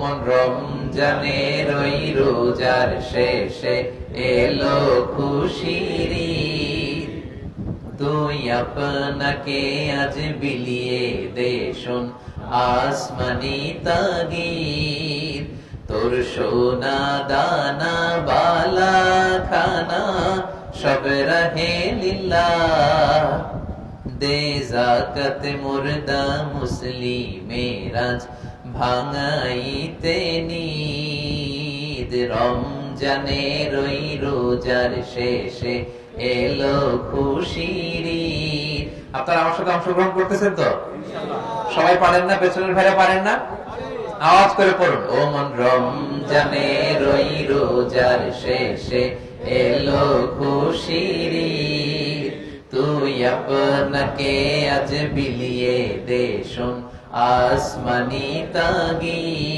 মন রমজানের ওই রোজার শেষে এলো খুশির ঈদ। তুই আপনাকে আজ বিলিয়ে দে শোন আসমানি তাগিদ। তোর সোনা দানা বালা খানা সব রহে লিল্লাহ। দে যাকাত মুর্দা মুসলিমেরাজ ভাঙাইতে নিদ। রমজানের ওই রোজার শেষে এলো খুশির ঈদ। আপনারা আমার সাথে অংশগ্রহণ করতেছেন তো? সবাই পারেন না? পেছনের ভাইরা পারেন না? আওয়াজ করে পড়ুন। ও মন রমজানের ওই রোজার শেষে এলো খুশির ঈদ। তুই আপনাকে আজ বিলিয়ে দে শোন আসমানি তাগিদ।